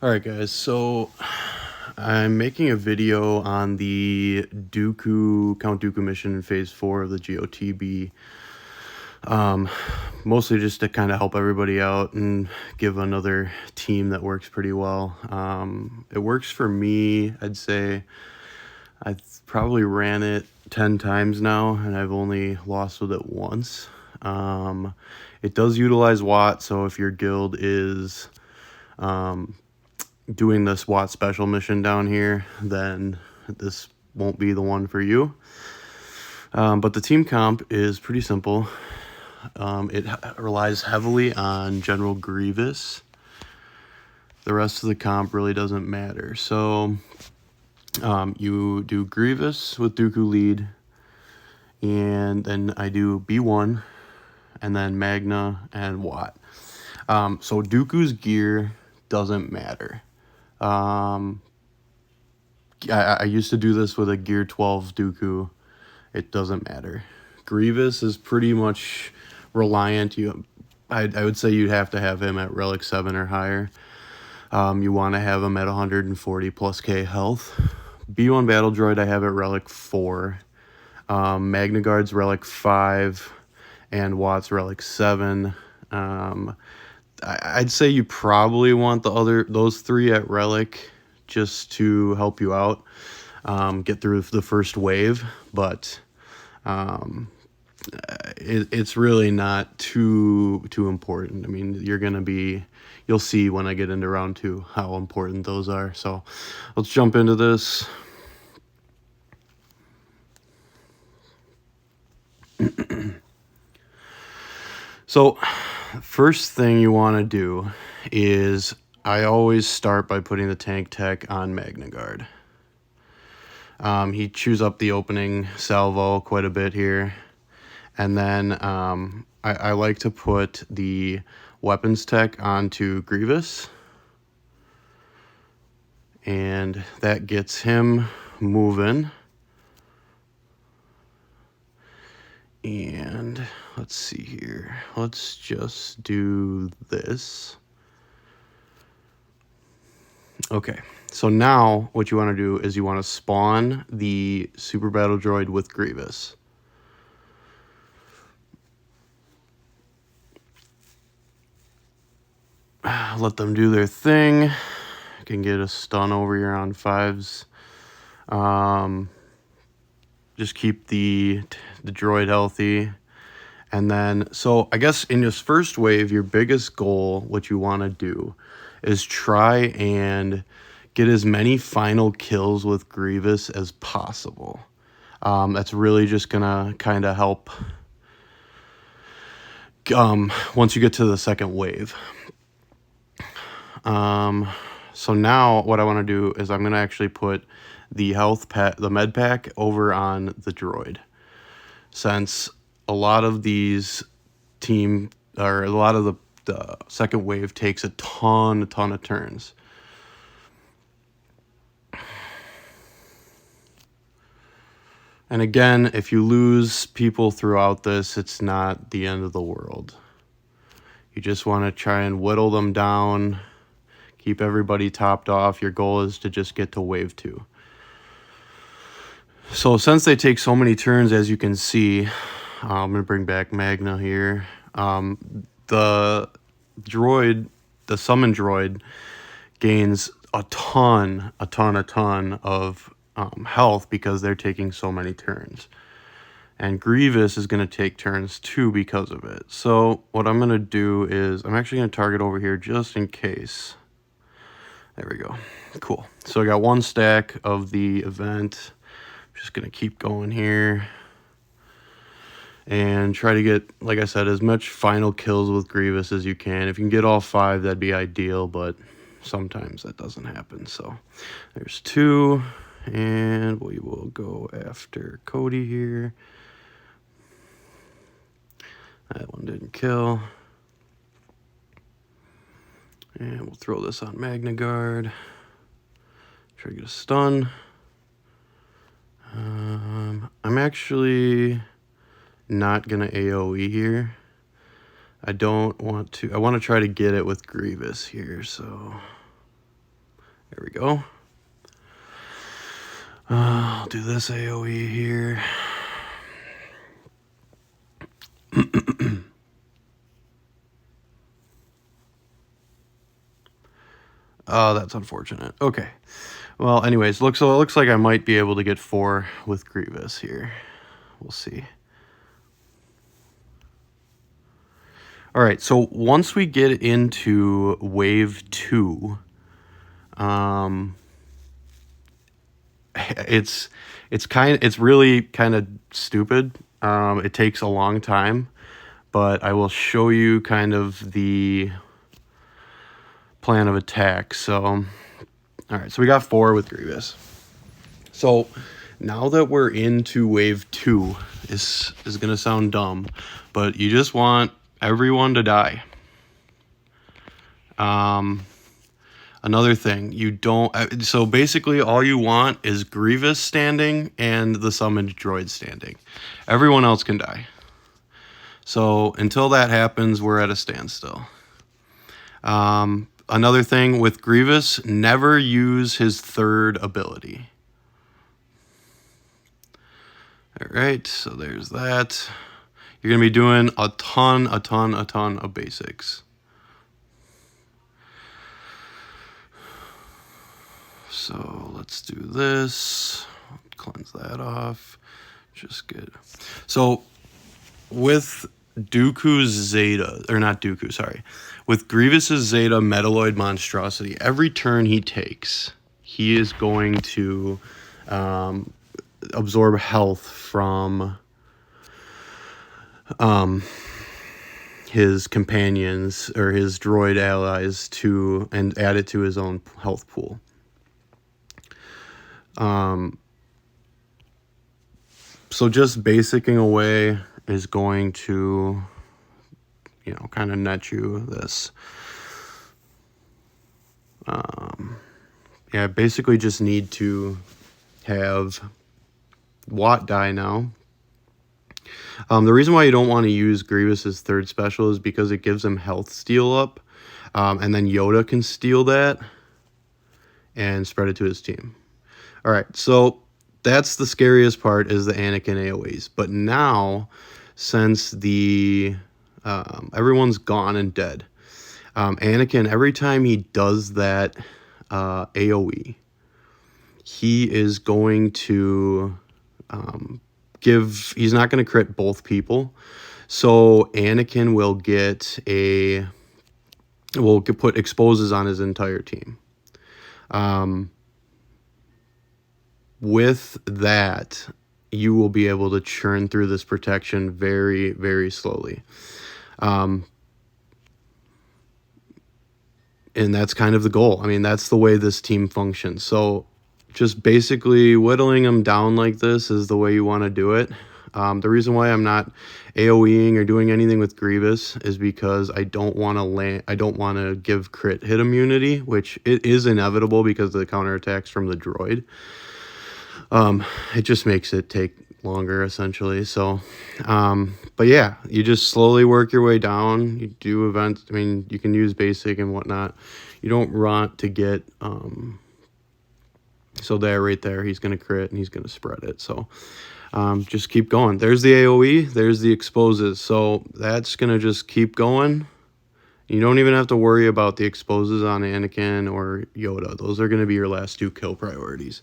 Alright guys, so I'm making a video on the Count Dooku mission in Phase 4 of the GOTB. Mostly just to kind of help everybody out and give another team that works pretty well. It works for me, I'd say. I've probably ran it 10 times now, and I've only lost with it once. It does utilize Watt, so if your guild is doing this Watt special mission down here, then this won't be the one for you. But the team comp is pretty simple. It relies heavily on General Grievous. The rest of the comp really doesn't matter. So you do Grievous with Dooku lead, and then I do B1, and then Magna and Watt. So Dooku's gear doesn't matter. I used to do this with a Gear 12 Dooku. It doesn't matter. Grievous is pretty much reliant. I would say you'd have to have him at Relic 7 or higher. You want to have him at 140 plus K health. B1 Battle Droid I have at Relic 4. Magna Guard's Relic 5. And Watt's Relic 7. I'd say you probably want those three at Relic just to help you out, get through the first wave, but it's really not too important. I mean, you'll see when I get into round 2 how important those are. So let's jump into this. So first thing you want to do is I always start by putting the tank tech on Magna Guard. He chews up the opening salvo quite a bit here. And then I like to put the weapons tech onto Grievous. And that gets him moving. And let's see here. Let's just do this. Okay, so now what you want to do is you want to spawn the Super Battle Droid with Grievous. Let them do their thing. You can get a stun over here on 5s. Just keep the droid healthy. And then, so I guess in this first wave, your biggest goal, what you want to do, is try and get as many final kills with Grievous as possible. That's really just gonna kind of help once you get to the second wave. So now what I want to do is I'm gonna actually put the med pack over on the droid, since a lot of these the second wave takes a ton of turns. And again, if you lose people throughout this, it's not the end of the world. You just want to try and whittle them down, keep everybody topped off. Your goal is to just get to wave 2. So since they take so many turns, as you can see, I'm going to bring back Magna here. The summon droid gains a ton of health because they're taking so many turns. And Grievous is going to take turns too because of it. So what I'm going to do is I'm actually going to target over here just in case. There we go. Cool. So I got 1 stack of the event. I'm just going to keep going here and try to get, like I said, as much final kills with Grievous as you can. If you can get all 5, that'd be ideal, but sometimes that doesn't happen. So there's 2, and we will go after Cody here. That one didn't kill. And we'll throw this on Magna Guard. Try to get a stun. I'm actually not going to AoE here. I don't want to. I want to try to get it with Grievous here, so There we go. I'll do this AoE here. Oh, that's unfortunate. Okay. Well, anyways, it looks like I might be able to get 4 with Grievous here. We'll see. All right, so once we get into wave 2, it's really kind of stupid. It takes a long time, but I will show you kind of the plan of attack. So, all right, so we got 4 with Grievous. So now that we're into wave 2, is gonna sound dumb, but you just want everyone to die. Another thing, you don't, so basically all you want is Grievous standing and the summoned droid standing. Everyone else can die. So until that happens, we're at a standstill. Another thing with Grievous, never use his 3rd ability. All right, so there's that. You're going to be doing a ton of basics. So let's do this. Cleanse that off. Just good. So with Dooku's Zeta, or not Dooku, sorry. With Grievous's Zeta Metalloid Monstrosity, every turn he takes, he is going to absorb health from his companions or his droid allies and add it to his own health pool. So just basicing away is going to, you know, kind of net you this. Yeah, basically just need to have Watt die now. The reason why you don't want to use Grievous's 3rd special is because it gives him health steal up, and then Yoda can steal that and spread it to his team. All right, so that's the scariest part, is the Anakin AoEs. But now, since the everyone's gone and dead, Anakin, every time he does that AoE, he is going to he's not going to crit both people. So Anakin will put exposes on his entire team. With that, you will be able to churn through this protection very, very slowly. And that's kind of the goal. I mean, that's the way this team functions. So just basically whittling them down like this is the way you want to do it. The reason why I'm not AoEing or doing anything with Grievous is because I don't want to give crit hit immunity, which it is inevitable because of the counterattacks from the droid. It just makes it take longer, essentially. So, but yeah, you just slowly work your way down. You do events. I mean, you can use basic and whatnot. You don't want to get, so there, right there, he's going to crit and he's going to spread it. So, just keep going. There's the AoE, there's the exposes. So that's going to just keep going. You don't even have to worry about the exposes on Anakin or Yoda. Those are going to be your last 2 kill priorities.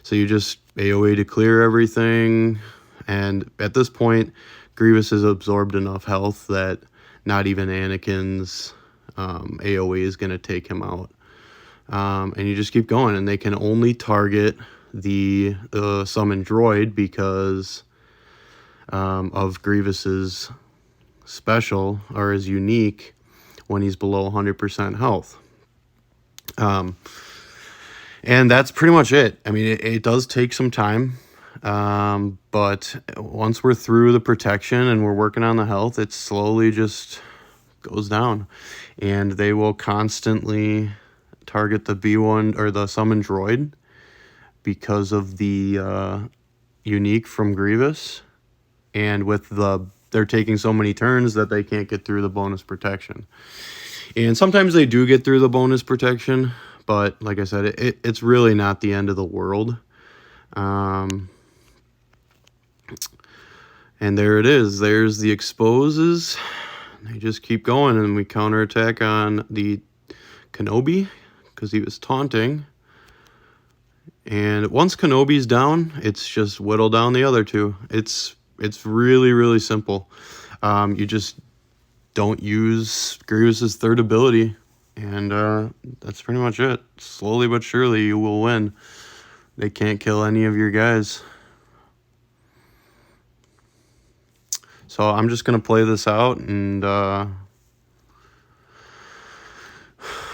So you just AoE to clear everything, and at this point, Grievous has absorbed enough health that not even Anakin's AoE is going to take him out. And you just keep going, and they can only target the summoned droid because of Grievous's special, or his unique, when he's below 100% health. And that's pretty much it. I mean, it does take some time, but once we're through the protection and we're working on the health, it slowly just goes down. And they will constantly target the B1 or the summon droid because of the unique from Grievous. And with they're taking so many turns that they can't get through the bonus protection. And sometimes they do get through the bonus protection, But like I said, it's really not the end of the world. And there it is. There's the exposes. They just keep going, and we counterattack on the Kenobi because he was taunting. And once Kenobi's down, it's just whittle down the other two. It's really, really simple. You just don't use Grievous's third ability, and that's pretty much it. Slowly but surely, you will win. They can't kill any of your guys. So I'm just going to play this out and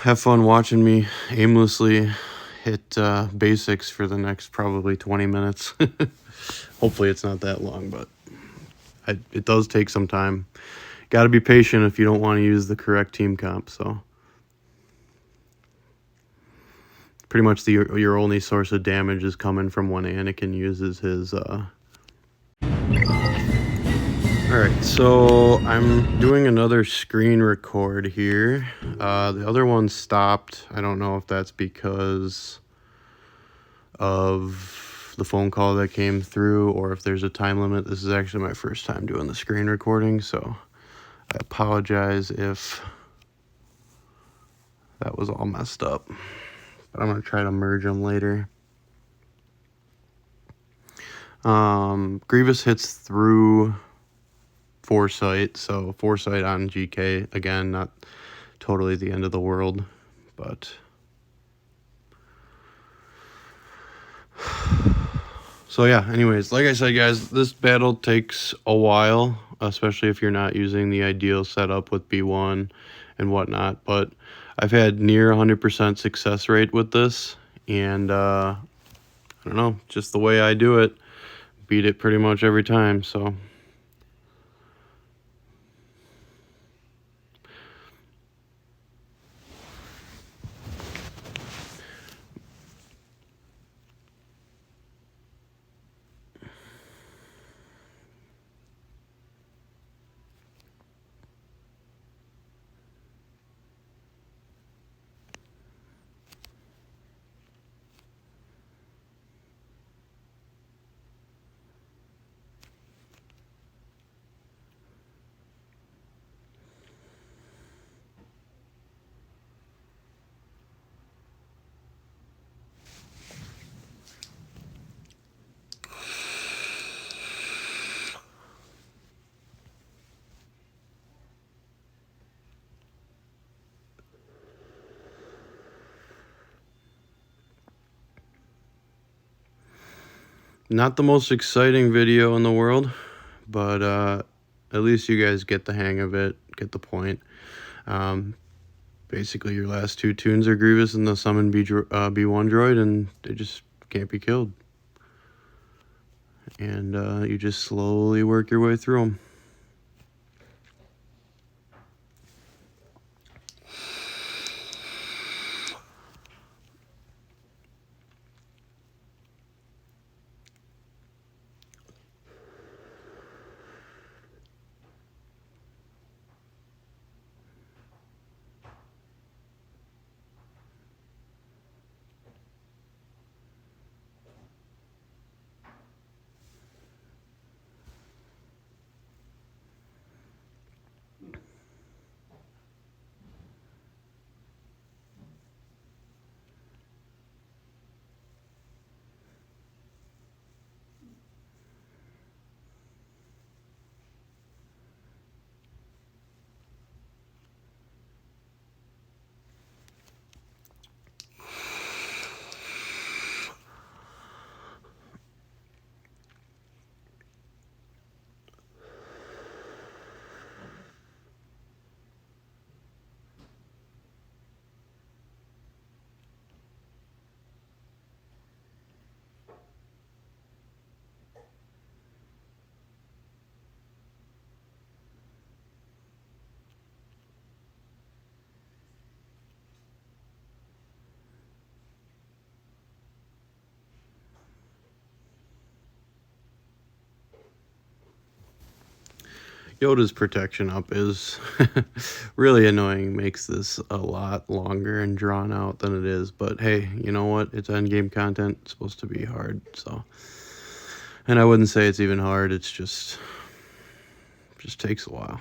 have fun watching me aimlessly hit basics for the next probably 20 minutes. Hopefully it's not that long, but it does take some time. Got to be patient if you don't want to use the correct team comp. So pretty much your only source of damage is coming from when Anakin uses his... Alright, so I'm doing another screen record here. The other one stopped. I don't know if that's because of the phone call that came through or if there's a time limit. This is actually my first time doing the screen recording, so I apologize if that was all messed up. But I'm going to try to merge them later. Grievous hits through Foresight, so Foresight on GK, again, not totally the end of the world, but... So yeah, anyways, like I said, guys, this battle takes a while, especially if you're not using the ideal setup with B1 and whatnot, but I've had near 100% success rate with this, and I don't know, just the way I do it, beat it pretty much every time, so... Not the most exciting video in the world, but at least you guys get the hang of it, get the point. Basically, your last two tunes are Grievous and the Summon B1 droid, and they just can't be killed. And you just slowly work your way through them. Yoda's protection up is really annoying. Makes this a lot longer and drawn out than it is. But hey, you know what? It's endgame content. It's supposed to be hard. So, and I wouldn't say it's even hard. It's just takes a while.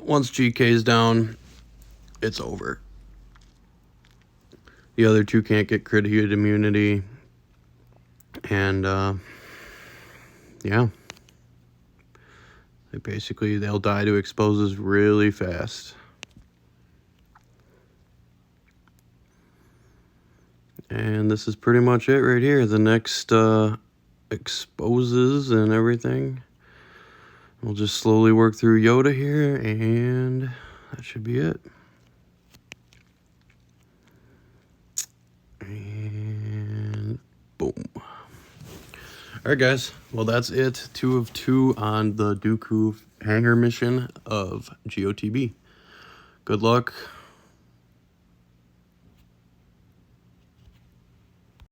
Once GK's down, it's over. The other two can't get crit hit immunity. And, yeah. They'll die to exposes really fast. And this is pretty much it right here. The next exposes and everything. We'll just slowly work through Yoda here, and that should be it. And boom. Alright guys, well that's it. 2 of 2 on the Dooku hangar mission of GOTB. Good luck.